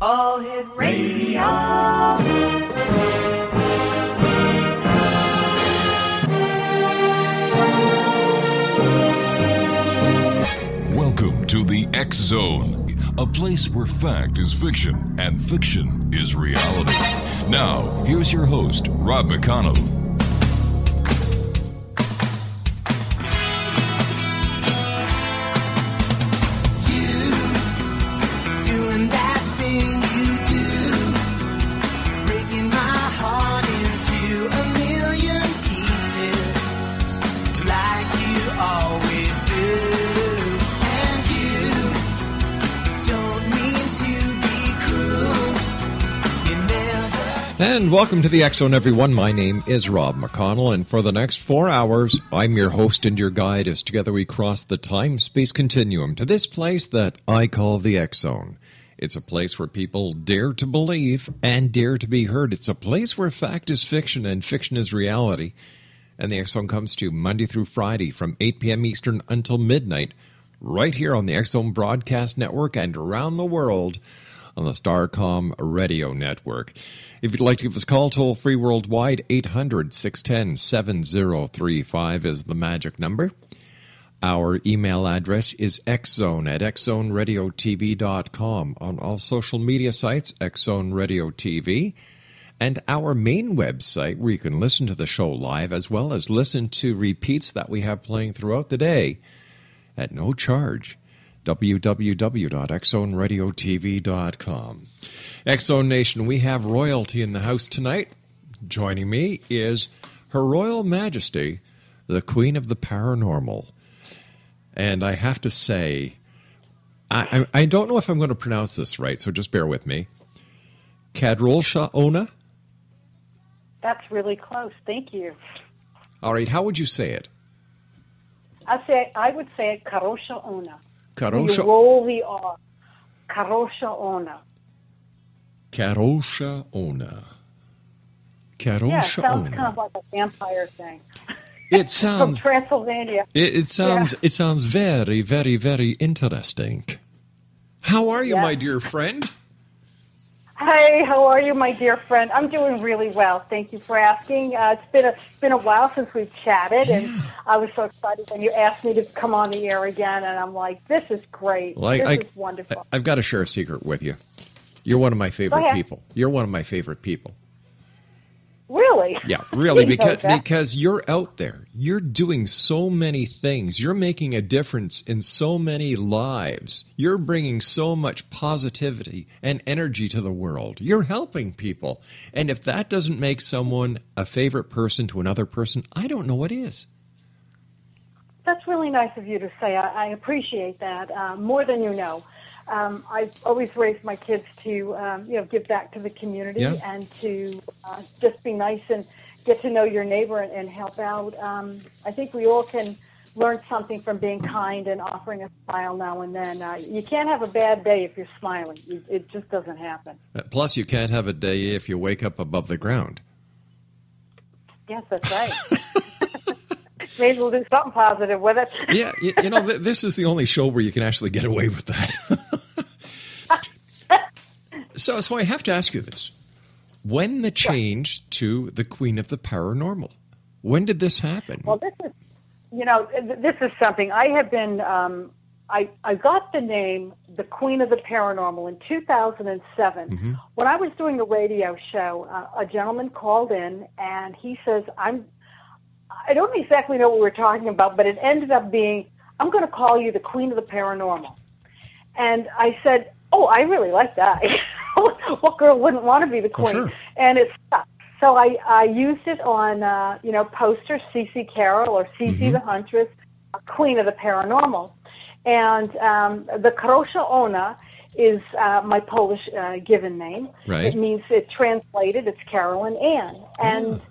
All Hit Radio. Welcome to the X Zone, a place where fact is fiction and fiction is reality. Now, here's your host, Rob McConnell. And welcome to the X Zone, everyone. My name is Rob McConnell, and for the next 4 hours, I'm your host and your guide as together we cross the time-space continuum to this place that I call the X Zone. It's a place where people dare to believe and dare to be heard. It's a place where fact is fiction and fiction is reality. And the X Zone comes to you Monday through Friday from 8 p.m. Eastern until midnight, right here on the X Zone Broadcast Network and around the world on the Starcom Radio Network. If you'd like to give us a call, toll-free worldwide, 800-610-7035 is the magic number. Our email address is xzone@xzoneradiotv.com. On all social media sites, Xzone Radio TV. And our main website, where you can listen to the show live, as well as listen to repeats that we have playing throughout the day at no charge. www.xzoneradiotv.com. X Zone Nation, we have royalty in the house tonight. Joining me is Her Royal Majesty, the Queen of the Paranormal. And I have to say, I don't know if I'm going to pronounce this right, so just bear with me. KADROLSHA ONA? That's really close. Thank you. All right, how would you say it? I would say it KAROLSHA ONA. KAROLSHA. You roll the R. KAROLSHA ONA. KAROLSHA ONA. KAROLSHA Yeah, it sounds ONA. kind of like a vampire thing. It sounds From Transylvania. It sounds very, very, very interesting. How are you, my dear friend? Hey, how are you, my dear friend? I'm doing really well. Thank you for asking. It's been a while since we've chatted, and I was so excited when you asked me to come on the air again, and I'm like, this is great. Well, this is wonderful. I've got to share a secret with you. You're one of my favorite people. You're one of my favorite people. Really? Yeah, really, because you're out there. You're doing so many things. You're making a difference in so many lives. You're bringing so much positivity and energy to the world. You're helping people. And if that doesn't make someone a favorite person to another person, I don't know what is. That's really nice of you to say. I appreciate that, more than you know. I've always raised my kids to, give back to the community and to just be nice and get to know your neighbor and help out. I think we all can learn something from being kind and offering a smile now and then. You can't have a bad day if you're smiling. It just doesn't happen. Plus, you can't have a day if you wake up above the ground. Yes, that's right. Maybe we'll do something positive with it. Yeah, this is the only show where you can actually get away with that. So I have to ask you this. When the change to the Queen of the Paranormal? When did this happen? Well, this is something I have been, I got the name the Queen of the Paranormal in 2007. Mm-hmm. When I was doing a radio show, a gentleman called in and he says, I don't exactly know what we were talking about, but it ended up being, I'm going to call you the Queen of the Paranormal. And I said, oh, I really like that. What girl wouldn't want to be the queen? Sure. And it stuck. So I used it on, posters, CC Carole or CC the Huntress, Queen of the Paranormal. And the KAROLSHA ONA is my Polish given name. Right. It means, it translated, it's Carolyn Ann. And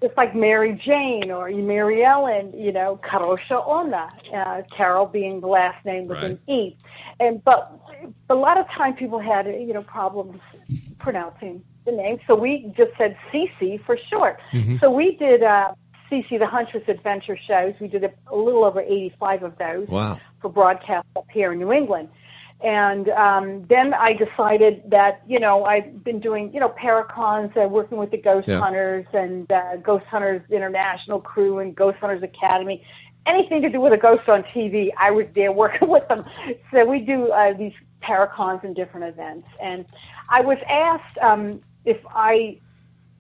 just like Mary Jane or Mary Ellen, KAROLSHA ONA, Carol being the last name with an E. But a lot of time people had, problems pronouncing the name, so we just said CC for short. Mm-hmm. So we did CC the Huntress Adventure shows. We did a little over 85 of those for broadcast up here in New England. And then I decided that, I've been doing, Paracons, working with the Ghost Hunters and Ghost Hunters International Crew and Ghost Hunters Academy. Anything to do with a ghost on TV, I was there working with them. So we do these Paracons and different events. And I was asked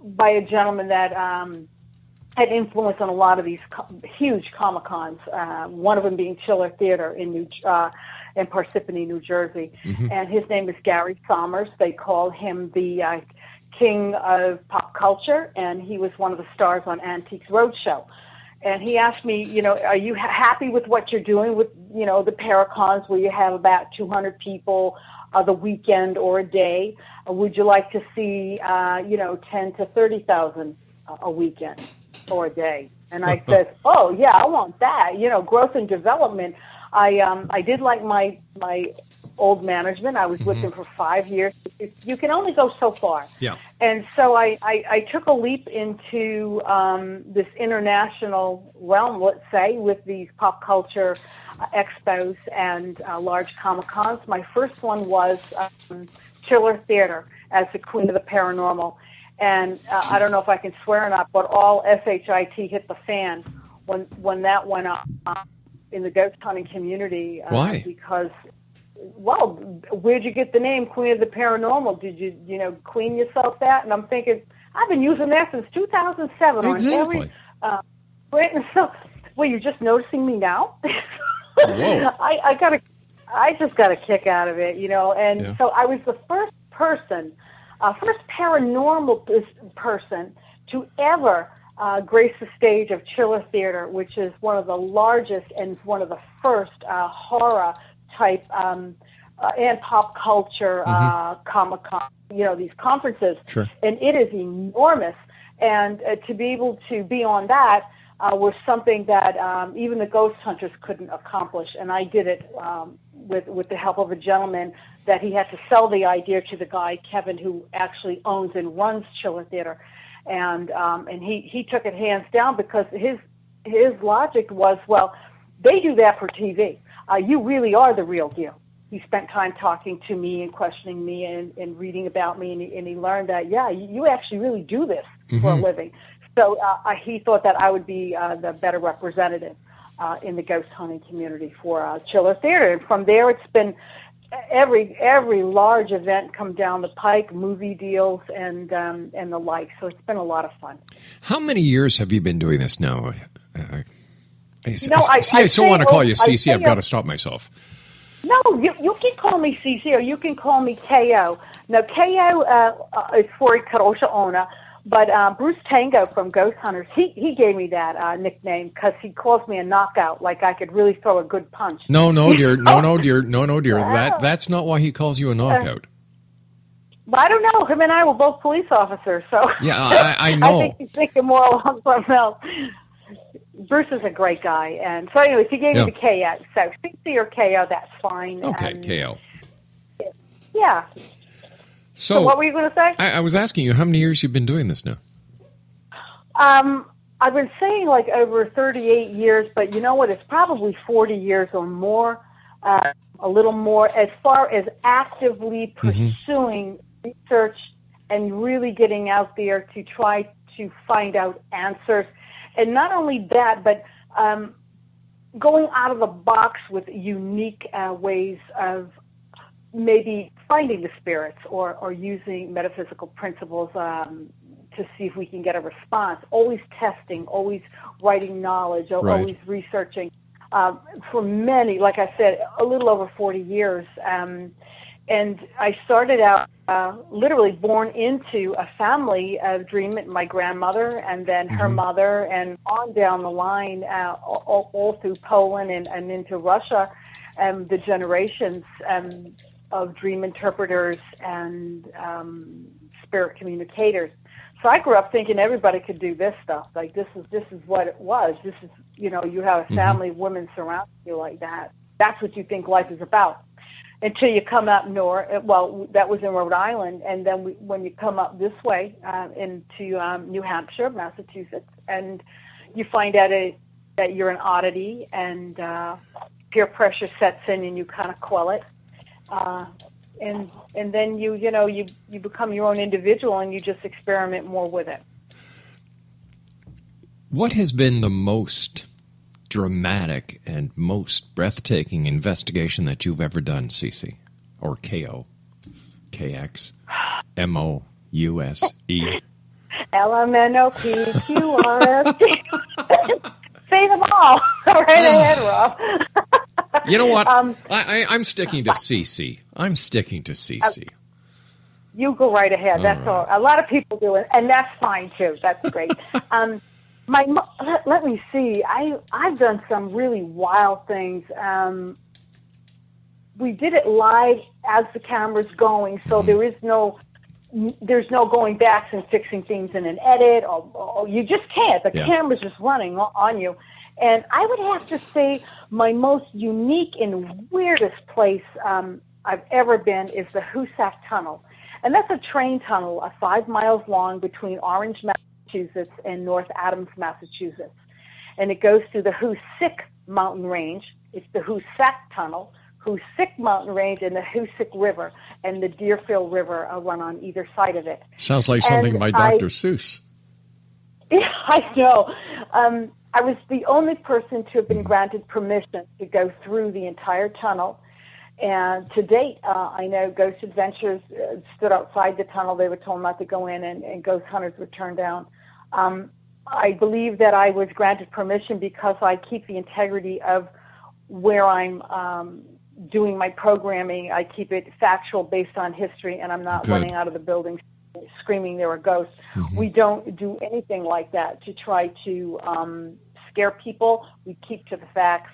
by a gentleman that had influence on a lot of these huge Comic-Cons, one of them being Chiller Theater in Parsippany, New Jersey. Mm-hmm. And his name is Gary Sommers. They call him the king of pop culture, and he was one of the stars on Antiques Roadshow. And he asked me, are you happy with what you're doing with, the Paracons where you have about 200 people the weekend or a day? Would you like to see, 10 to 30,000 a weekend or a day? And I said, oh, yeah, I want that. Growth and development. I did like my old management. I was with them for 5 years. You can only go so far. Yeah. And so I took a leap into this international realm, let's say, with these pop culture expos and large Comic-Cons. My first one was Chiller Theater as the queen of the paranormal. And I don't know if I can swear or not, but all SHIT hit the fan when that went up in the ghost hunting community. Why? Because, well, where'd you get the name Queen of the Paranormal? Did you, queen yourself that? And I'm thinking, I've been using that since 2007 Exactly. on every. So, well, you're just noticing me now? Whoa. I just got a kick out of it, And so I was the first paranormal person to ever grace the stage of Chiller Theater, which is one of the largest and one of the first horror type and pop culture Comic-Con, these conferences. Sure. And it is enormous. And to be able to be on that was something that even the ghost hunters couldn't accomplish. And I did it with the help of a gentleman that he had to sell the idea to the guy, Kevin, who actually owns and runs Chiller Theater. And he took it hands down because his logic was, well, they do that for TV. You really are the real deal. He spent time talking to me and questioning me and reading about me, and he learned that, you actually really do this for a living. So he thought that I would be the better representative in the ghost hunting community for Chiller Theater. And from there, it's been every large event come down the pike, movie deals and the like. So it's been a lot of fun. How many years have you been doing this now? I still want to call you CC. I've got to stop myself. No, you can call me CC or you can call me KO. Now, KO is for KADROLSHA ONA, but Bruce Tango from Ghost Hunters, he gave me that nickname because he calls me a knockout, like I could really throw a good punch. No, dear. No, dear. That's not why he calls you a knockout. But I don't know. Him and I were both police officers, so yeah, I know. I think he's thinking more along something else. Bruce is a great guy, and so anyways, he gave me the KO. So CC or KO, that's fine. Okay, KO. Yeah. So what were you going to say? I was asking you how many years you've been doing this now. I've been saying like over 38 years, but you know what? It's probably 40 years or more, a little more, as far as actively pursuing research and really getting out there to try to find out answers. And not only that, but going out of the box with unique ways of maybe finding the spirits or using metaphysical principles to see if we can get a response. Always testing, always writing knowledge, always researching. For many, like I said, a little over 40 years. And I started out literally born into a family of dreaming, my grandmother and then her mother, and on down the line, all through Poland and into Russia, the generations of dream interpreters and spirit communicators. So I grew up thinking everybody could do this stuff. Like this is what it was. This is, you have a family of women surrounding you like that. That's what you think life is about. Until you come up north, well, that was in Rhode Island, and then when you come up this way into New Hampshire, Massachusetts, and you find out that you're an oddity, and peer pressure sets in, and you kind of quell it, And then you become your own individual and you just experiment more with it. What has been the most dramatic and most breathtaking investigation that you've ever done, Cece? Or KO? KX? MOUSE? LMNOPQRST. Say them all. Right ahead, Rob. You know what? I'm sticking to CC. I'm sticking to CC. You go right ahead. That's all. A lot of people do it, and that's fine too. That's great. Let me see. I've done some really wild things. We did it live as the camera's going, so there's no going back and fixing things in an edit, or you just can't. The camera's just running on you. And I would have to say my most unique and weirdest place I've ever been is the Hoosac Tunnel. And that's a train tunnel, 5 miles long between Orange, Massachusetts and North Adams, Massachusetts. And it goes through the Hoosick mountain range. It's the Hoosac Tunnel, Hoosick mountain range, and the Hoosick River, and the Deerfield River run on either side of it. Sounds like something by Dr. Seuss. Yeah, I know. I was the only person to have been granted permission to go through the entire tunnel. And to date, I know Ghost Adventures stood outside the tunnel. They were told not to go in, and ghost hunters were turned down. I believe that I was granted permission because I keep the integrity of where I'm doing my programming. I keep it factual based on history, and I'm not running out of the building screaming there are ghosts. We don't do anything like that to try to scare people. We keep to the facts.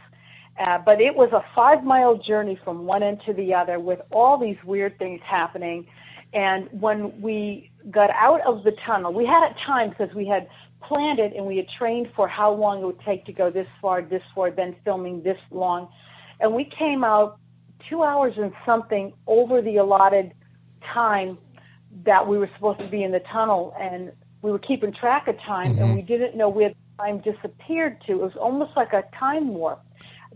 But it was a 5-mile journey from one end to the other with all these weird things happening. And when we got out of the tunnel, we had it timed because we had planned it and we had trained for how long it would take to go this far, then filming this long. And we came out 2 hours and something over the allotted time that we were supposed to be in the tunnel. And we were keeping track of time, and we didn't know where the time disappeared to. It was almost like a time warp.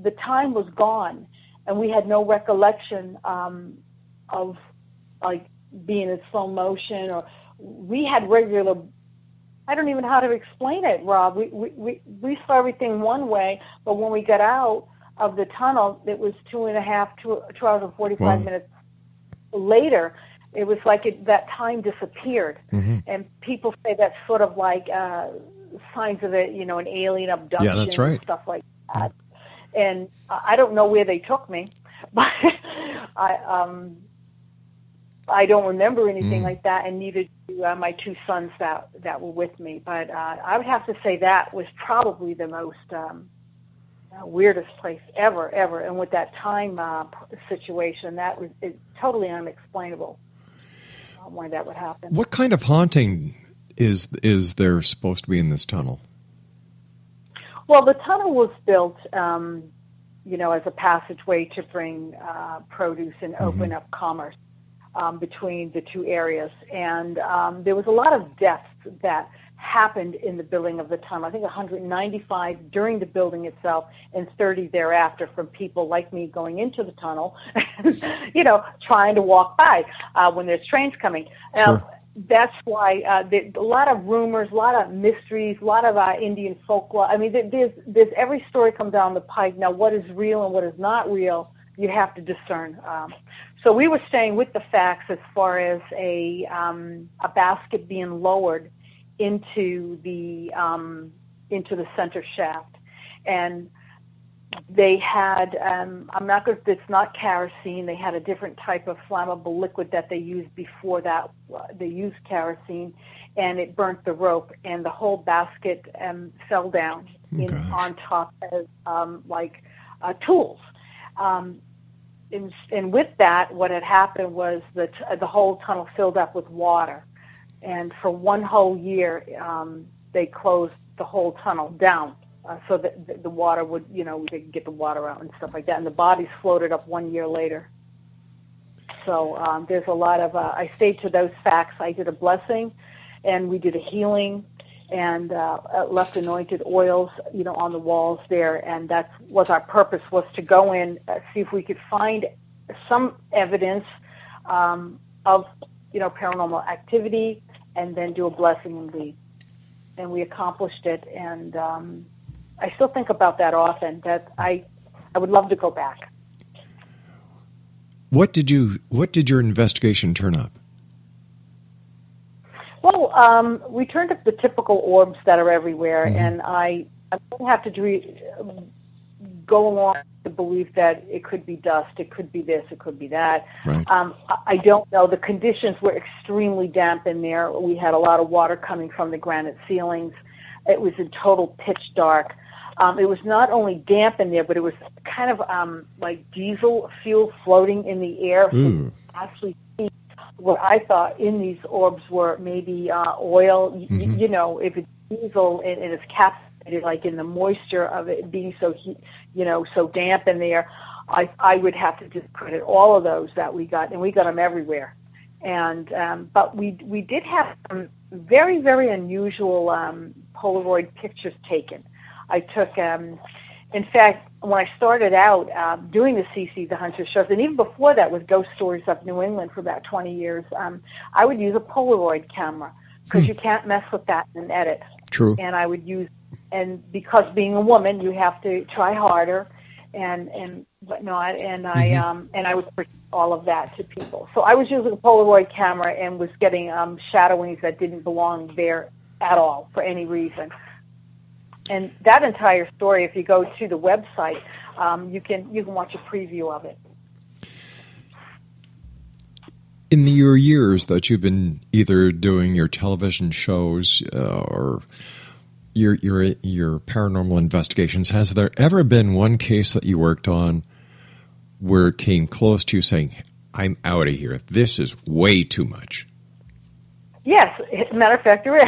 The time was gone, and we had no recollection of like being in slow motion, or we had regular. I don't even know how to explain it, Rob. We saw everything one way, but when we got out of the tunnel, it was 2 hours and 45 minutes later. It was like that time disappeared, and people say that's sort of like signs of it, an alien abduction. Yeah, that's right. And stuff like that. And I don't know where they took me, but I don't remember anything like that, and neither do my 2 sons that were with me. But I would have to say that was probably the most weirdest place ever. And with that time situation, that was totally unexplainable why that would happen. What kind of haunting is there supposed to be in this tunnel? Well, the tunnel was built, as a passageway to bring produce and open up commerce between the 2 areas. And there was a lot of deaths that happened in the building of the tunnel. I think 195 during the building itself and 30 thereafter from people like me going into the tunnel, trying to walk by when there's trains coming. Sure. That's why a lot of rumors, a lot of mysteries, a lot of Indian folklore. I mean, there's every story comes down the pike. Now, what is real and what is not real, you have to discern. So we were staying with the facts as far as a basket being lowered into the center shaft, and they had it's not kerosene. They had a different type of flammable liquid that they used before that. They used kerosene, and it burnt the rope, and the whole basket fell down on top as tools. And with that, what had happened was that the whole tunnel filled up with water, and for 1 whole year they closed the whole tunnel down. So that the water would, they could get the water out and stuff like that. And the bodies floated up 1 year later. So there's a lot of, I stayed to those facts. I did a blessing, and we did a healing, and left anointed oils, on the walls there. And that was our purpose, was to go in, see if we could find some evidence of paranormal activity, and then do a blessing and leave. And we accomplished it, and I still think about that often. That I would love to go back. What did your investigation turn up? Well, we turned up the typical orbs that are everywhere, and I don't have to go along to believe that it could be dust, it could be this, it could be that. Right. I don't know. The conditions were extremely damp in there. We had a lot of water coming from the granite ceilings. It was in total pitch dark. It was not only damp in there, but it was kind of like diesel fuel floating in the air. So actually see what I thought in these orbs were maybe oil. If it's diesel and it's captured, like in the moisture of it being so so damp in there, I would have to discredit all of those that we got, and we got them everywhere. And but we did have some very, very unusual Polaroid pictures taken. I took, in fact, when I started out doing the CC, the Hunter shows, and even before that with Ghost Stories of New England for about 20 years, I would use a Polaroid camera because you can't mess with that in edit. True. And I would use, and because being a woman, you have to try harder, and whatnot, and I would present all of that to people. So I was using a Polaroid camera and was getting shadowings that didn't belong there at all for any reason. And that entire story, if you go to the website, you can watch a preview of it. In your years that you've been either doing your television shows or your paranormal investigations, has there ever been one case that you worked on where it came close to you saying, "I'm out of here. This is way too much"? Yes, as a matter of fact, there is.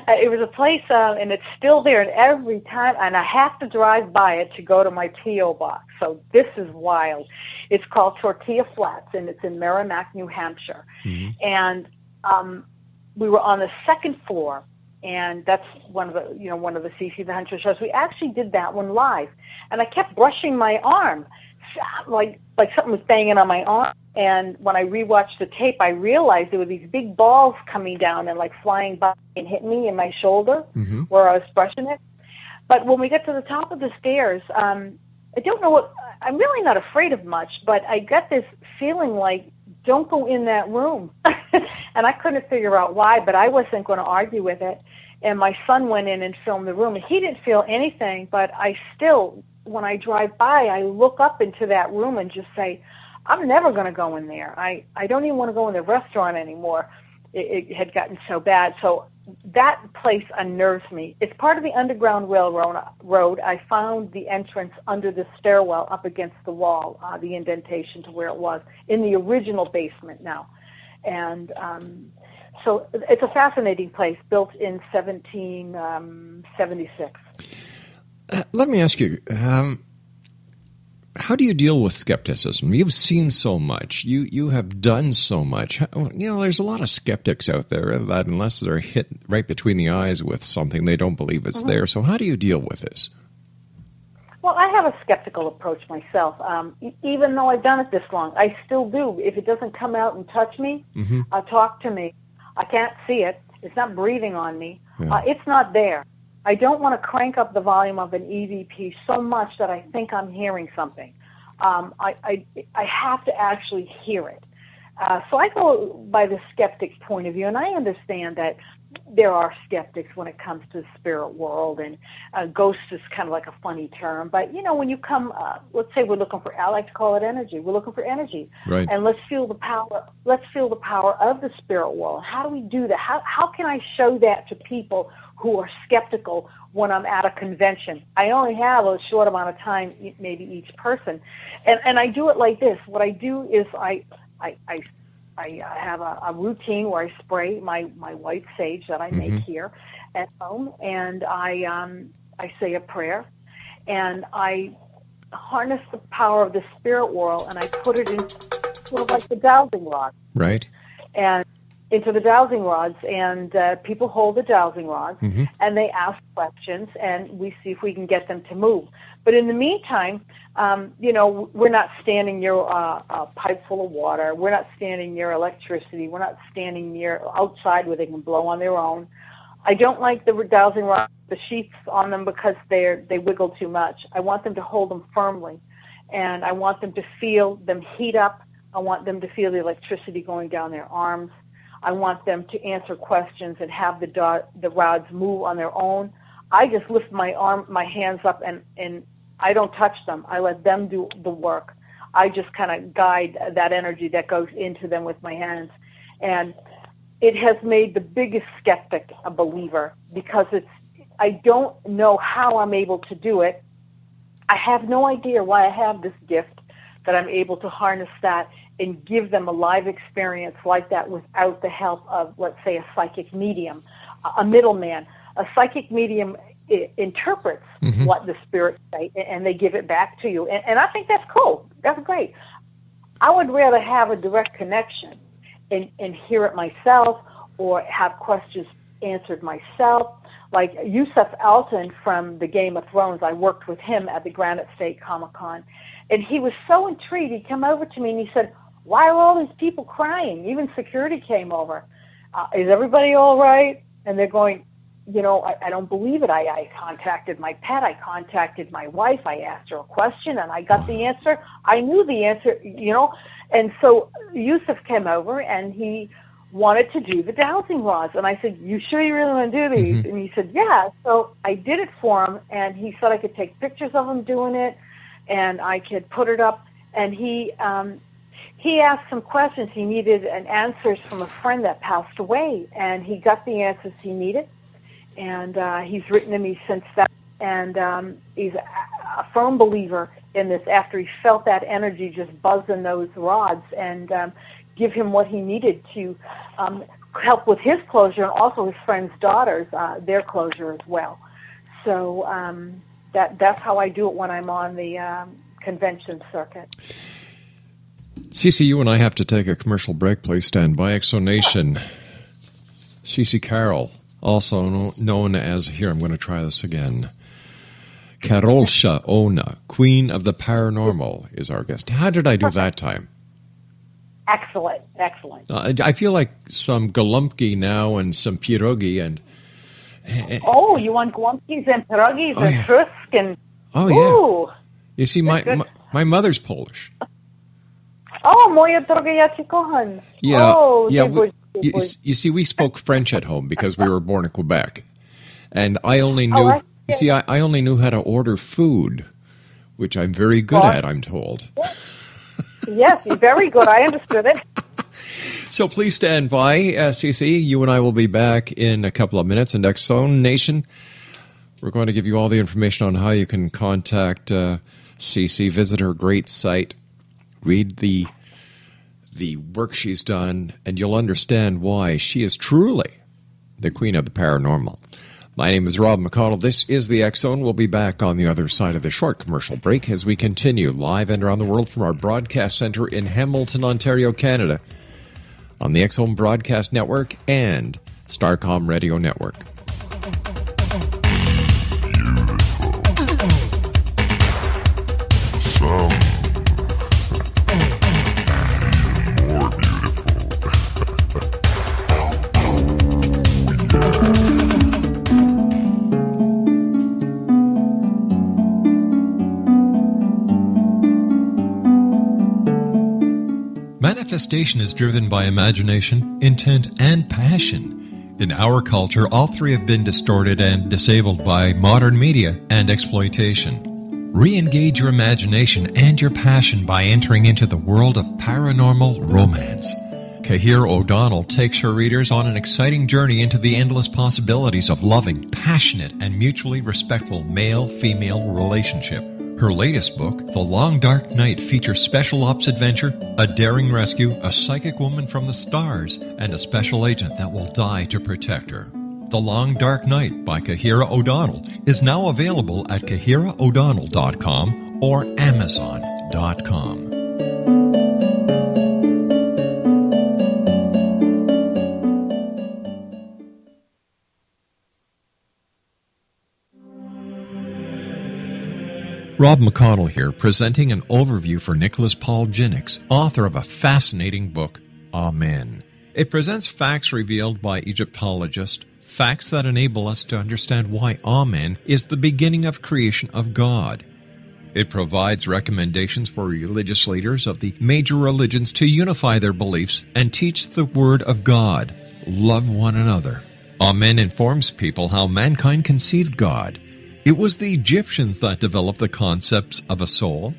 It was a place, and it's still there, and every time, and I have to drive by it to go to my P.O. box, so this is wild. It's called Tortilla Flats, and it's in Merrimack, New Hampshire. And we were on the second floor, and that's one of the CC the Hunter shows. We actually did that one live, and I kept brushing my arm, like something was banging on my arm. And when I rewatched the tape, I realized there were these big balls coming down and like flying by and hitting me in my shoulder where I was brushing it. But when we get to the top of the stairs, I don't know what, I'm really not afraid of much, but I got this feeling like, don't go in that room. And I couldn't figure out why, but I wasn't going to argue with it. And my son went in and filmed the room, and he didn't feel anything, but I still, when I drive by, I look up into that room and just say, I'm never going to go in there. I don't even want to go in the restaurant anymore. It had gotten so bad. So that place unnerves me. It's part of the Underground Railroad. I found the entrance under the stairwell up against the wall, the indentation to where it was, in the original basement now. And so it's a fascinating place, built in 1776. Let me ask you, how do you deal with skepticism? You've seen so much. You have done so much. There's a lot of skeptics out there that unless they're hit right between the eyes with something, they don't believe it's there. So how do you deal with this? Well, I have a skeptical approach myself. Even though I've done it this long, I still do. If it doesn't come out and touch me, talk to me. I can't see it. It's not breathing on me. Yeah. It's not there. I don't want to crank up the volume of an EVP so much that I think I'm hearing something. I have to actually hear it. So I go by the skeptic's point of view, and I understand that there are skeptics when it comes to the spirit world, and ghost is kind of like a funny term. But, when you come, let's say we're looking for, I like to call it energy. We're looking for energy. Right. And let's feel the power. Let's feel the power of the spirit world. How do we do that? How can I show that to people who are skeptical when I'm at a convention? I only have a short amount of time, maybe each person. And I do it like this. What I do is I have a routine where I spray my white sage that I make here at home, and I say a prayer, and I harness the power of the spirit world, and I put it in sort of like the dowsing rod. Right. And into the dowsing rods, and people hold the dowsing rods, and they ask questions, and we see if we can get them to move. But in the meantime, we're not standing near a pipe full of water. We're not standing near electricity. We're not standing near outside where they can blow on their own. I don't like the dowsing rods, the sheaths on them, because they wiggle too much. I want them to hold them firmly, and I want them to feel them heat up. I want them to feel the electricity going down their arms. I want them to answer questions and have the rods move on their own. I just lift my hands up, and I don't touch them. I let them do the work. I just kind of guide that energy that goes into them with my hands. And it has made the biggest skeptic a believer, because I don't know how I'm able to do it. I have no idea why I have this gift, that I'm able to harness that and give them a live experience like that without the help of, let's say, a psychic medium, a middleman. A psychic medium interprets what the spirits say, and they give it back to you. And I think that's cool. That's great. I would rather have a direct connection and hear it myself, or have questions answered myself. Like Yusuf Alton from the Game of Thrones, I worked with him at the Granite State Comic-Con, and he was so intrigued. He came over to me and he said, "Why are all these people crying?" Even security came over. Is everybody all right? And they're going, I don't believe it. I contacted my pet. I contacted my wife. I asked her a question, and I got the answer. I knew the answer, And so Yusuf came over, and he wanted to do the dowsing rods. And I said, "You sure you really want to do these?" And he said, "Yeah." So I did it for him, and he said I could take pictures of him doing it, and I could put it up. And he asked some questions. He needed answers from a friend that passed away, and he got the answers he needed. And he's written to me since then, and he's a firm believer in this after he felt that energy just buzz in those rods, and give him what he needed to help with his closure, and also his friend's daughters, their closure as well. So that's how I do it when I'm on the convention circuit. Cece, you and I have to take a commercial break. Please stand by. Exonation. Cece Carroll, also known as, here, I'm going to try this again, KADROLSHA ONA, Queen of the Paranormal, is our guest. How did I do that time? Excellent. I feel like some Gołąbki now and some pierogi and... you want Gołąbkis and pierogis and Trusk and... Oh, yeah. You see, my mother's Polish. Moja droga, ja cię kocham. You see, we spoke French at home because we were born in Quebec. And I only knew... I only knew how to order food, which I'm very good at, I'm told. Yes, you're very good. I understood it. So please stand by, Cece. You and I will be back in a couple of minutes. And Exxon Nation, we're going to give you all the information on how you can contact Cece. Visit her great site. Read the work she's done, and you'll understand why she is truly the queen of the paranormal. My name is Rob McConnell. This is the X-Zone. We'll be back on the other side of the short commercial break as we continue live and around the world from our broadcast center in Hamilton, Ontario, Canada, on the X-Zone Broadcast Network and Starcom Radio Network. Manifestation is driven by imagination, intent, and passion. In our culture, all three have been distorted and disabled by modern media and exploitation. Re-engage your imagination and your passion by entering into the world of paranormal romance. Kahir O'Donnell takes her readers on an exciting journey into the endless possibilities of loving, passionate, and mutually respectful male-female relationship. Her latest book, The Long Dark Night, features special ops adventure, a daring rescue, a psychic woman from the stars, and a special agent that will die to protect her. The Long Dark Night by Kahira O'Donnell is now available at KahiraO'Donnell.com or Amazon.com. Rob McConnell here, presenting an overview for Nicholas Paul Jennings, author of a fascinating book, Amen. It presents facts revealed by Egyptologists, facts that enable us to understand why Amen is the beginning of creation of God. It provides recommendations for religious leaders of the major religions to unify their beliefs and teach the Word of God. Love one another. Amen informs people how mankind conceived God. It was the Egyptians that developed the concepts of a soul,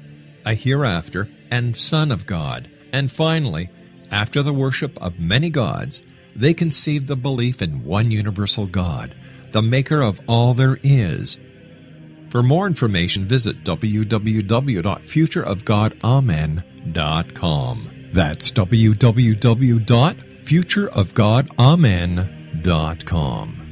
a hereafter, and Son of God. And finally, after the worship of many gods, they conceived the belief in one universal God, the maker of all there is. For more information, visit www.futureofgodamen.com. That's www.futureofgodamen.com.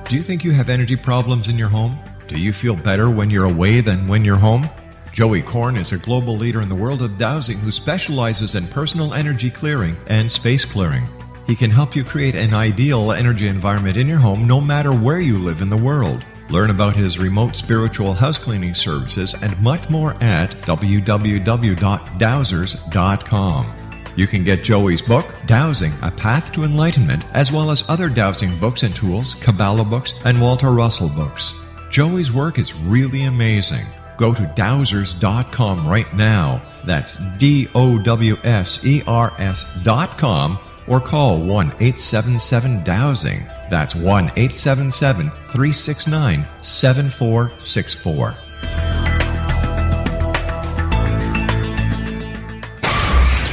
Do you think you have energy problems in your home? Do you feel better when you're away than when you're home? Joey Korn is a global leader in the world of dowsing who specializes in personal energy clearing and space clearing. He can help you create an ideal energy environment in your home no matter where you live in the world. Learn about his remote spiritual house cleaning services and much more at www.dowsers.com. You can get Joey's book, Dowsing, A Path to Enlightenment, as well as other dowsing books and tools, Kabbalah books, and Walter Russell books. Joey's work is really amazing. Go to dowsers.com right now. That's DOWSERS.com or call 1-877-DOWSING. That's 1-877-369-7464.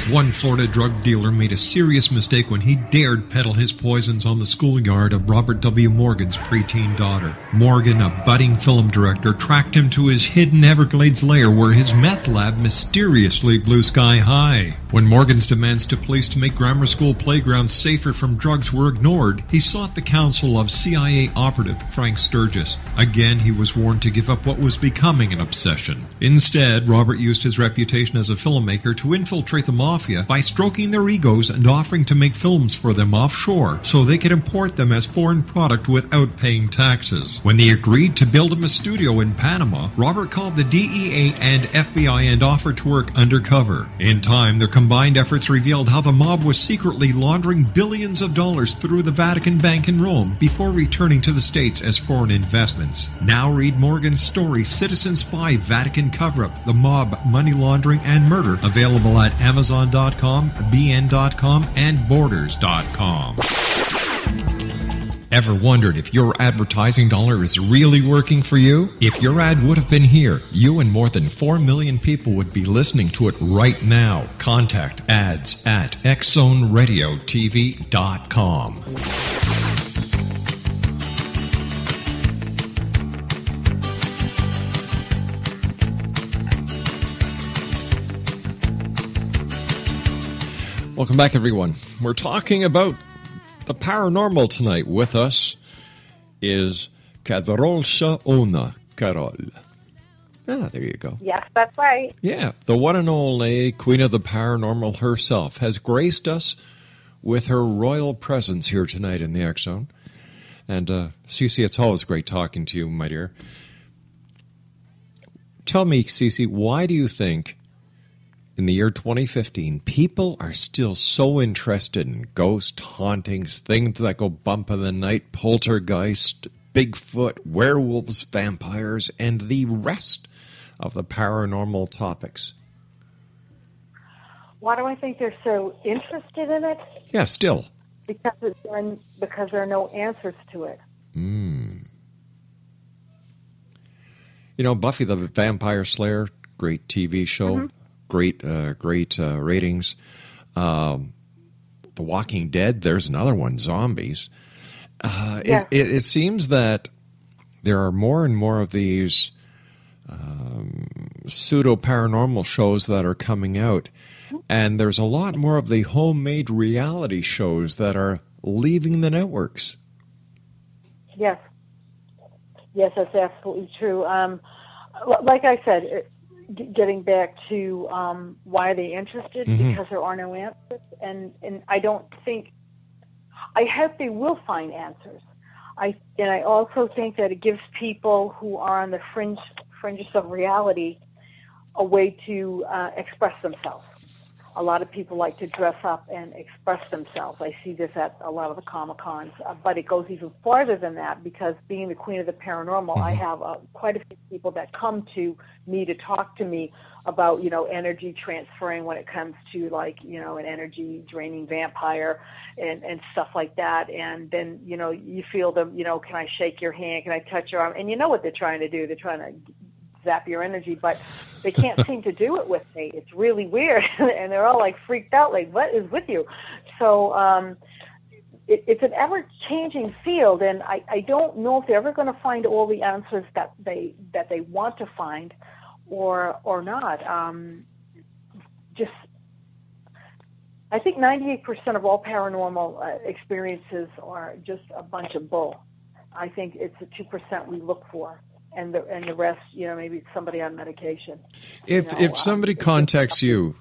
One Florida drug dealer made a serious mistake when he dared peddle his poisons on the schoolyard of Robert W. Morgan's preteen daughter. Morgan, a budding film director, tracked him to his hidden Everglades lair where his meth lab mysteriously blew sky high. When Morgan's demands to police to make grammar school playgrounds safer from drugs were ignored, he sought the counsel of CIA operative Frank Sturgis. Again, he was warned to give up what was becoming an obsession. Instead, Robert used his reputation as a filmmaker to infiltrate the mafia by stroking their egos and offering to make films for them offshore so they could import them as foreign product without paying taxes. When they agreed to build him a studio in Panama, Robert called the DEA and FBI and offered to work undercover. In time, their combined efforts revealed how the mob was secretly laundering billions of dollars through the Vatican Bank in Rome before returning to the States as foreign investments. Now read Morgan's story, Citizen Spy, Vatican Cover-Up, The Mob, Money Laundering, and Murder, available at Amazon.com, BN.com, and Borders.com. Ever wondered if your advertising dollar is really working for you? If your ad would have been here, you and more than 4 million people would be listening to it right now. Contact ads at xzoneradiotv.com. Welcome back, everyone. We're talking about the paranormal tonight. With us is KADROLSHA ONA, Carole. Ah, there you go. Yes, that's right. Yeah, the one and only Queen of the Paranormal herself has graced us with her royal presence here tonight in the X Zone. And, Cece, it's always great talking to you, my dear. Tell me, Cece, why do you think in the year 2015, people are still so interested in ghost hauntings, things that go bump in the night, poltergeist, Bigfoot, werewolves, vampires, and the rest of the paranormal topics? Why do I think they're so interested in it? Yeah, still. Because there are no answers to it. You know, Buffy the Vampire Slayer, great TV show. Great ratings. The Walking Dead, there's another one, Zombies. Yes. It seems that there are more and more of these pseudo-paranormal shows that are coming out, and there's a lot more of the homemade reality shows that are leaving the networks. Yes. Yes, that's absolutely true. Like I said, getting back to why are they interested? Because there are no answers, and I don't think I hope they will find answers. I also think that it gives people who are on the fringes of reality a way to express themselves. A lot of people like to dress up and express themselves. I see this at a lot of the Comic-Cons, but it goes even farther than that, because being the queen of the paranormal, I have quite a few people that come to me to talk to me about, energy transferring when it comes to, like, an energy draining vampire and stuff like that. And then, you feel them, can I shake your hand? Can I touch your arm? And you know what they're trying to do. They're trying to zap your energy, but they can't seem to do it with me. It's really weird. And they're all like freaked out, like, what is with you? So it's an ever-changing field, and I don't know if they're ever going to find all the answers that they want to find or not. I think 98% of all paranormal experiences are just a bunch of bull. I think it's the 2% we look for. And the rest, maybe it's somebody on medication. If somebody contacts you,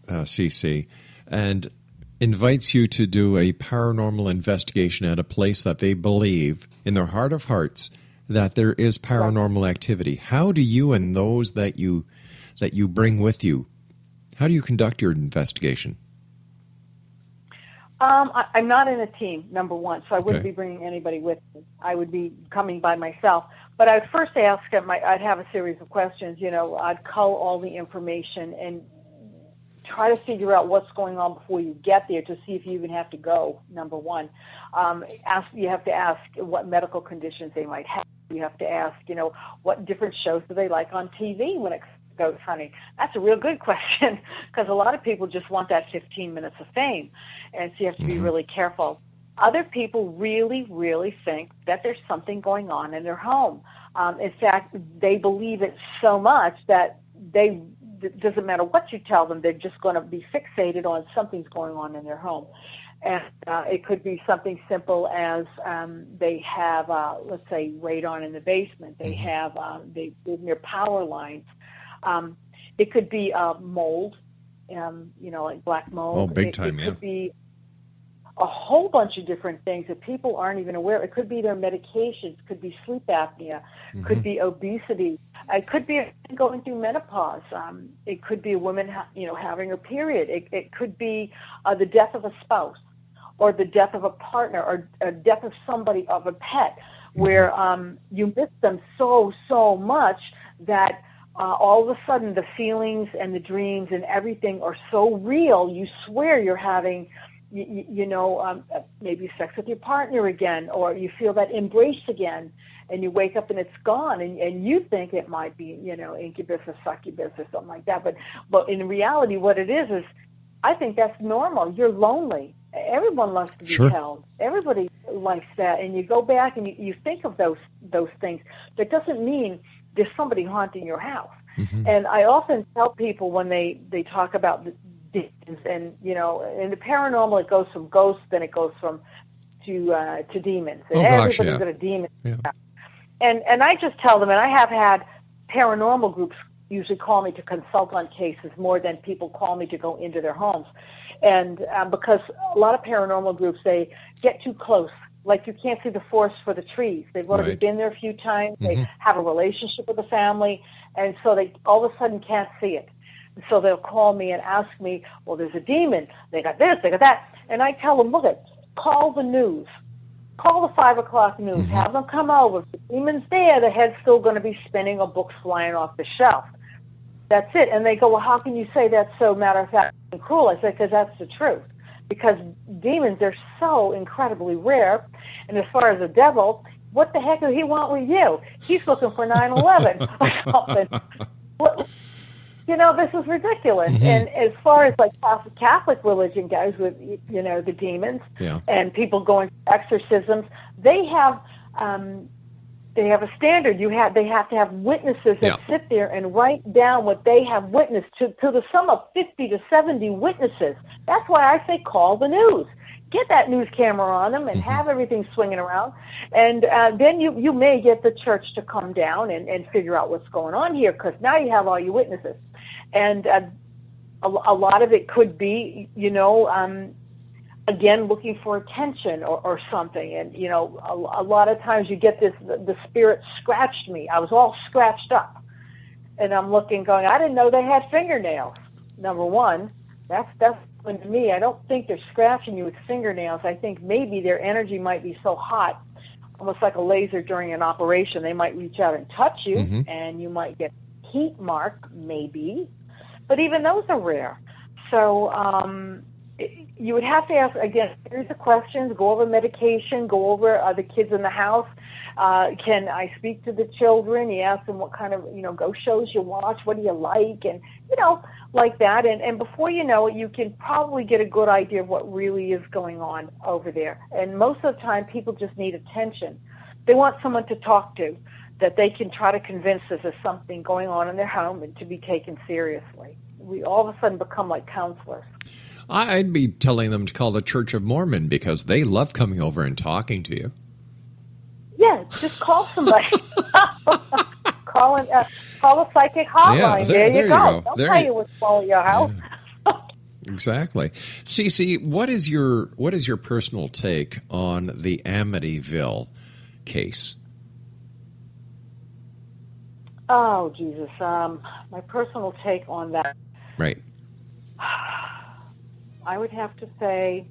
CC, and invites you to do a paranormal investigation at a place that they believe in their heart of hearts that there is paranormal activity, how do you and those that you bring with you, how do you conduct your investigation? I'm not in a team, number one, so I wouldn't be bringing anybody with me. I would be coming by myself. But I'd first ask them, I'd have a series of questions. I'd cull all the information and try to figure out what's going on before you get there to see if you even have to go, number one. You have to ask what medical conditions they might have. You have to ask, what different shows do they like on TV when it goes hunting? That's a real good question, because a lot of people just want that 15 minutes of fame. And so you have to be really careful. Other people really, really think that there's something going on in their home. In fact, they believe it so much that it doesn't matter what you tell them, they're just going to be fixated on something's going on in their home. And it could be something simple as they have, let's say, radon in the basement. They have they live near power lines. It could be mold, like black mold. Oh, big time, it could be a whole bunch of different things that people aren't even aware. It could be their medications, could be sleep apnea, could be obesity. It could be going through menopause. It could be a woman, having her period. It could be the death of a spouse, or the death of a partner, or a death of somebody, of a pet, where you miss them so much that all of a sudden the feelings and the dreams and everything are so real, you swear you're having maybe sex with your partner again, or you feel that embrace again, and you wake up and it's gone, and you think it might be, incubus or succubus or something like that. But in reality, what it is I think that's normal. You're lonely. Everyone loves to be held. Everybody likes that. And you go back and you think of those things. That doesn't mean there's somebody haunting your house. And I often tell people when they talk about the demons, and in the paranormal it goes from ghosts, then it goes to demons. And everybody's got a demon. Yeah. And I just tell them, and I have had paranormal groups usually call me to consult on cases more than people call me to go into their homes. And because a lot of paranormal groups, they get too close. Like, you can't see the forest for the trees. They've already been there a few times. They have a relationship with the family, and so they all of a sudden can't see it. So they'll call me and ask me, well, there's a demon. They got this, they got that. And I tell them, look, call the news. Call the 5 o'clock news. Have them come over. If the demon's there, the head's still going to be spinning, or books flying off the shelf. That's it. And they go, well, how can you say that's so matter-of-fact and cruel? I say, because that's the truth. Because demons are so incredibly rare. And as far as the devil, what the heck does he want with you? He's looking for 9/11 or something. This is ridiculous. And as far as like Catholic religion goes, with the demons and people going through exorcisms, they have a standard. They have to have witnesses that sit there and write down what they have witnessed to the sum of 50 to 70 witnesses. That's why I say call the news. Get that news camera on them and have everything swinging around. And then you may get the church to come down and figure out what's going on here, because now you have all your witnesses. And a lot of it could be, again, looking for attention or something. And, you know, a lot of times you get this, the spirit scratched me. I was all scratched up. And I'm looking, going, I didn't know they had fingernails. Number one, that's to me. I don't think they're scratching you with fingernails. I think maybe their energy might be so hot, almost like a laser during an operation. They might reach out and touch you, and you might get a heat mark, maybe. But even those are rare. So you would have to ask, again, here's the questions, go over medication, go over the kids in the house. Can I speak to the children? You ask them what kind of, you know, ghost shows you watch, what do you like, and, you know, like that. And before you know it, you can probably get a good idea of what really is going on over there. And most of the time, people just need attention. They want someone to talk to, that they can try to convince us there's something going on in their home and to be taken seriously. We all of a sudden become like counselors. I'd be telling them to call the Church of Mormon because they love coming over and talking to you. Yeah, just call somebody. Call a psychic hotline. Yeah, there you go. They'll there tell you what's wrong with your house. Yeah. Exactly. Cece, what is your personal take on the Amityville case? Oh, Jesus. My personal take on that. Right. I would have to say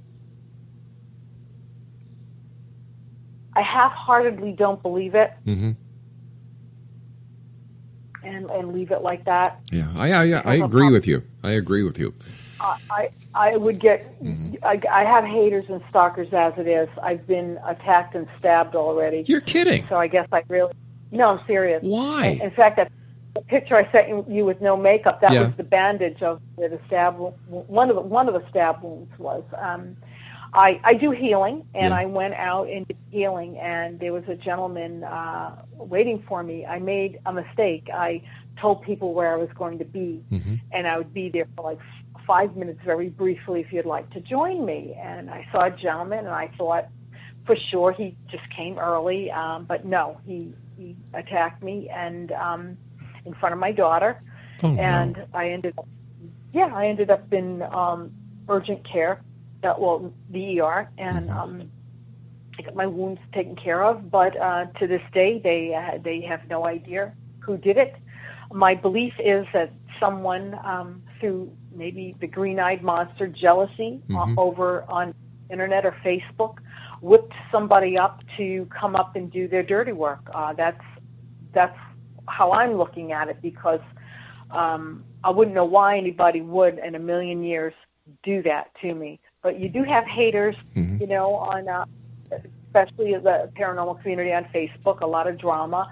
I half-heartedly don't believe it, and leave it like that. Yeah, I agree with you. I agree with you. I would get. I have haters and stalkers as it is. I've been attacked and stabbed already. You're kidding. So I guess I really. No, I'm serious. Why? In fact, that picture I sent you with no makeup, that was the bandage of where the stab. One of the stab wounds was. I do healing, and I went out and did healing, and there was a gentleman waiting for me. I made a mistake. I told people where I was going to be, and I would be there for like 5 minutes very briefly if you'd like to join me. And I saw a gentleman, and I thought for sure he just came early, but no, he attacked me and in front of my daughter, and no. I ended up in urgent care. The ER, and I got my wounds taken care of. But to this day, they have no idea who did it. My belief is that someone, through maybe the green-eyed monster jealousy over on internet or Facebook, whipped somebody up to come up and do their dirty work. That's how I'm looking at it, because I wouldn't know why anybody would in a million years do that to me. But you do have haters, you know, on especially the paranormal community on Facebook, a lot of drama.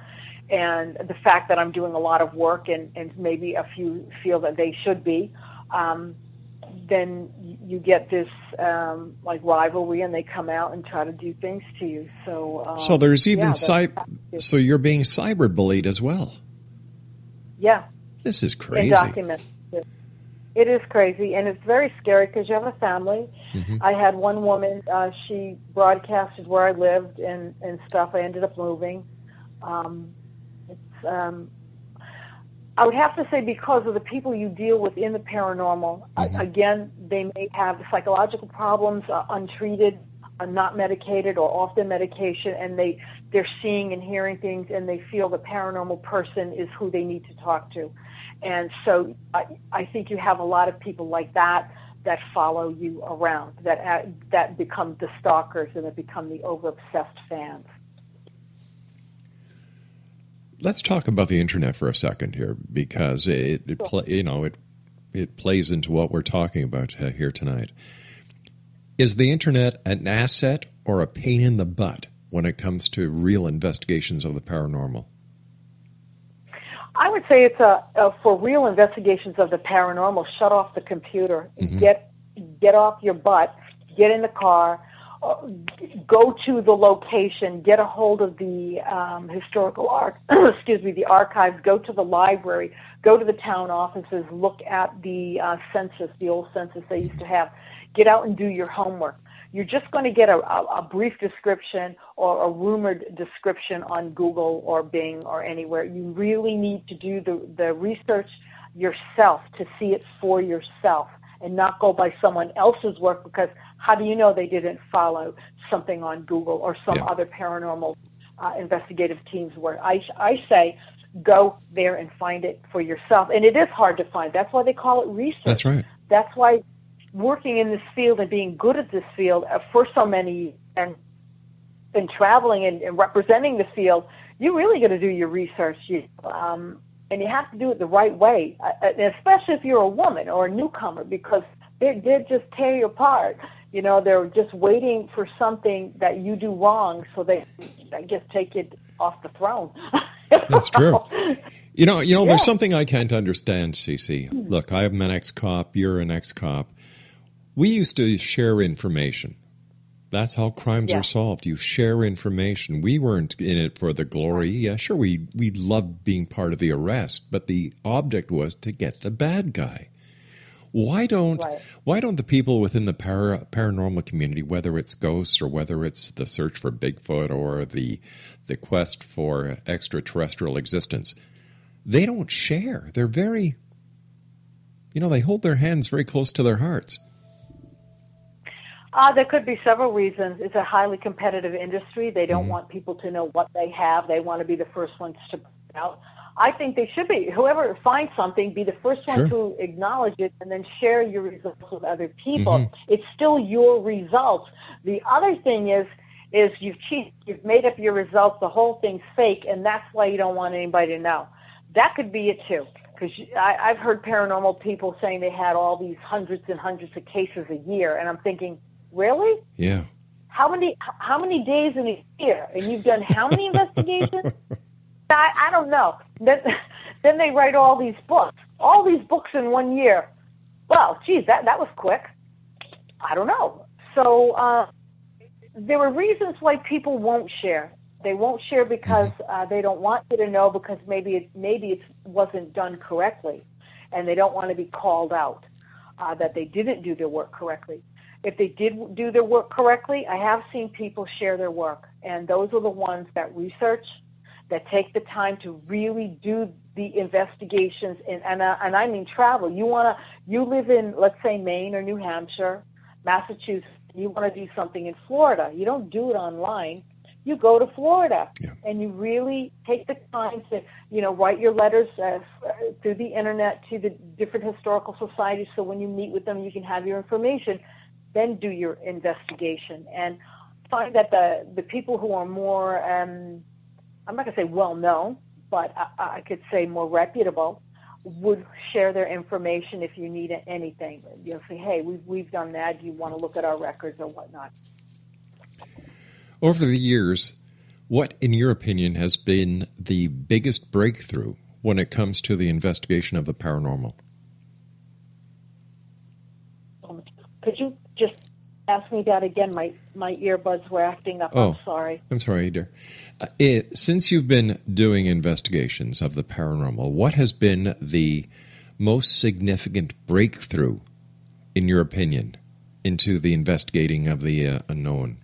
And the fact that I'm doing a lot of work and maybe a few feel that they should be, then you get this like rivalry, and they come out and try to do things to you. So there's even so you're being cyberbullied as well. Yeah. This is crazy. And documented. It is crazy, and it's very scary because you have a family. I had one woman, she broadcasted where I lived and stuff. I ended up moving. I would have to say, because of the people you deal with in the paranormal, again, they may have psychological problems, untreated, not medicated, or off their medication, and they're seeing and hearing things, and they feel the paranormal person is who they need to talk to. And so I think you have a lot of people like that follow you around, that become the stalkers and that become the over-obsessed fans. Let's talk about the internet for a second here, because it plays into what we're talking about here tonight. Is the internet an asset or a pain in the butt when it comes to real investigations of the paranormal? I would say it's for real investigations of the paranormal. Shut off the computer, get off your butt, get in the car, go to the location, get a hold of the historical the archives, go to the library, go to the town offices, look at the census, the old census they used to have. Get out and do your homework. You're just going to get a brief description or a rumored description on Google or Bing or anywhere. You really need to do the research yourself to see it for yourself and not go by someone else's work, because How do you know they didn't follow something on Google or some other paranormal investigative teams? Where I say, go there and find it for yourself. And it is hard to find. That's why they call it research. That's right. That's why working in this field and being good at this field for so many years and traveling and representing the field, you really got to do your research. And you have to do it the right way, especially if you're a woman or a newcomer, because they just tear you apart. You know, they're just waiting for something that you do wrong, so they, I guess, take it off the throne. That's true. You know, there's something I can't understand, Cece. Look, I'm an ex-cop, you're an ex-cop. We used to share information. That's how crimes are solved. You share information. We weren't in it for the glory. Yeah, sure, we loved being part of the arrest, but the object was to get the bad guy. Why don't the people within the paranormal community, whether it's ghosts or whether it's the search for Bigfoot or the quest for extraterrestrial existence, they don't share? They're very, they hold their hands very close to their hearts. There could be several reasons. It's a highly competitive industry. They don't want people to know what they have. They want to be the first ones to put it out. I think they should be. Whoever finds something, be the first one to acknowledge it and then share your results with other people. It's still your results. The other thing is you've cheated. You've made up your results. The whole thing's fake, and that's why you don't want anybody to know. That could be it, too. Because I've heard paranormal people saying they had all these hundreds and hundreds of cases a year, and I'm thinking, really? Yeah. How many days in a year? And you've done how many investigations? I don't know. Then they write all these books in 1 year. Well, geez, that was quick. I don't know. So there are reasons why people won't share. They won't share because they don't want you to know, because maybe it wasn't done correctly, and they don't want to be called out that they didn't do their work correctly. If they did do their work correctly, I have seen people share their work, and those are the ones that research, that take the time to really do the investigations, and I mean travel. You live in, let's say, Maine or New Hampshire, Massachusetts. You want to do something in Florida. You don't do it online. You go to Florida, and you really take the time to, write your letters through the internet to the different historical societies, so when you meet with them, you can have your information. Then do your investigation, and find that the people who are more, I'm not going to say well-known, but I could say more reputable, would share their information if you need anything. You'll say, hey, we've done that. Do you want to look at our records or whatnot? Over the years, what, in your opinion, has been the biggest breakthrough when it comes to the investigation of the paranormal? Could you just ask me that again? My earbuds were acting up. Oh, I'm sorry. I'm sorry, dear. Since you've been doing investigations of the paranormal, what has been the most significant breakthrough, in your opinion, into the investigating of the unknown?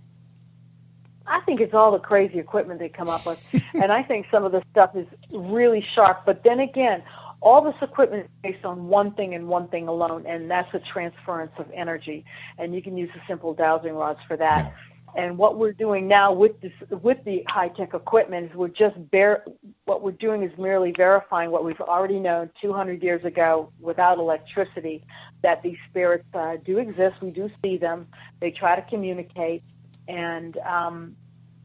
I think it's all the crazy equipment they come up with. And I think some of the stuff is really sharp. But then again, all this equipment is based on one thing and one thing alone, and that's the transference of energy. And you can use the simple dowsing rods for that. Yeah. And what we're doing now with the high-tech equipment is what we're doing is merely verifying what we've already known 200 years ago without electricity, that these spirits do exist. We do see them. They try to communicate. And,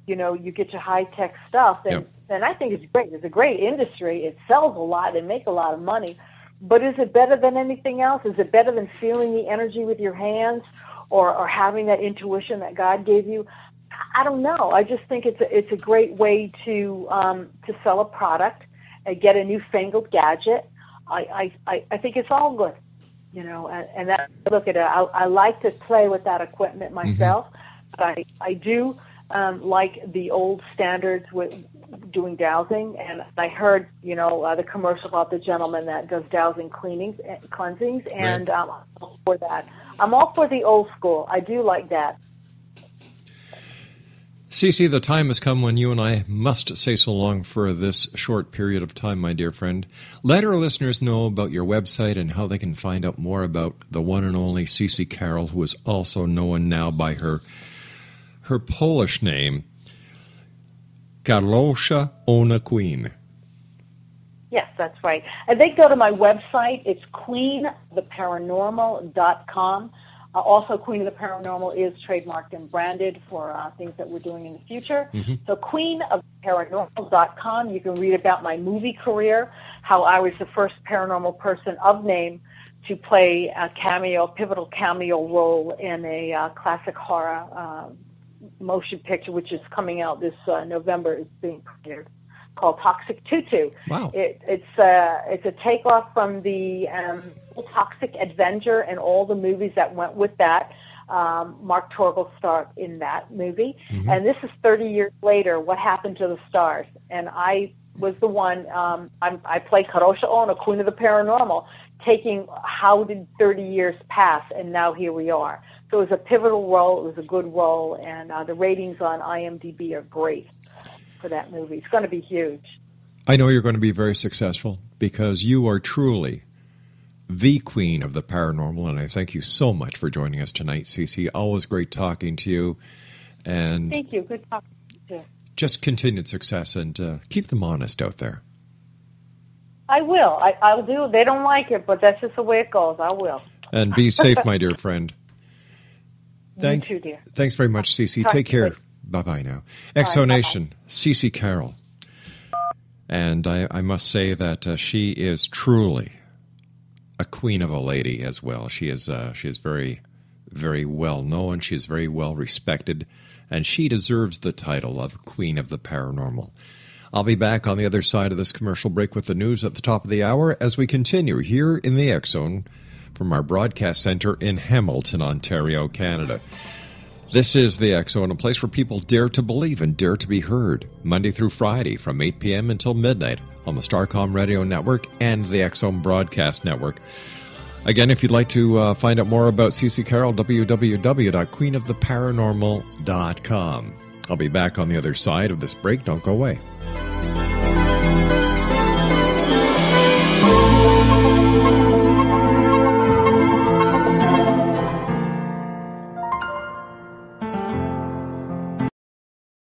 you get your high-tech stuff, and I think it's great. It's a great industry. It sells a lot. They make a lot of money. But is it better than anything else? Is it better than feeling the energy with your hands or having that intuition that God gave you? I don't know. I just think it's a great way to sell a product and get a newfangled gadget. I think it's all good, and that, look at it. I like to play with that equipment myself. But I do like the old standards with doing dowsing, and I heard, the commercial about the gentleman that does dowsing cleansings, and I'm all for that. I'm all for the old school. I do like that. Cece, the time has come when you and I must say so long for this short period of time, my dear friend. Let our listeners know about your website and how they can find out more about the one and only Cece Carole, who is also known now by her Polish name, KADROLSHA ONA Queen. Yes, that's right. And they go to my website. It's queenoftheparanormal.com. Also, Queen of the Paranormal is trademarked and branded for things that we're doing in the future. Mm-hmm. So queenoftheparanormal.com. You can read about my movie career, how I was the first paranormal person of name to play a pivotal cameo role in a classic horror motion picture, which is coming out this November, is being premiered, called Toxic Tutu. Wow. It's a takeoff from the Toxic Avenger and all the movies that went with that. Mark Torgl starred in that movie. Mm-hmm. And this is 30 years later, what happened to the stars. And I was the one, I played KADROLSHA ONA, Queen of the Paranormal, taking how did 30 years pass, and now here we are. So it was a pivotal role, it was a good role, and the ratings on IMDb are great for that movie. It's going to be huge. I know you're going to be very successful because you are truly the queen of the paranormal, and I thank you so much for joining us tonight, Cece. Always great talking to you. And thank you. Good talking to you. Just continued success, and keep them honest out there. I will. I'll do. They don't like it, but that's just the way it goes. I will. And be safe, my dear friend. You too, dear. Thanks very much, Cece. Take care. Bye-bye now. Exonation, Cece Carole. And I must say that she is truly a queen of a lady as well. She is very, very well known. She is very well respected. And she deserves the title of Queen of the Paranormal. I'll be back on the other side of this commercial break with the news at the top of the hour as we continue here in the X-Zone from our broadcast center in Hamilton, Ontario, Canada. This is the X-Zone, a place where people dare to believe and dare to be heard, Monday through Friday from 8 p.m. until midnight on the Starcom Radio Network and the X-Zone Broadcast Network. Again, if you'd like to find out more about Cece Carole, www.queenoftheparanormal.com. I'll be back on the other side of this break. Don't go away.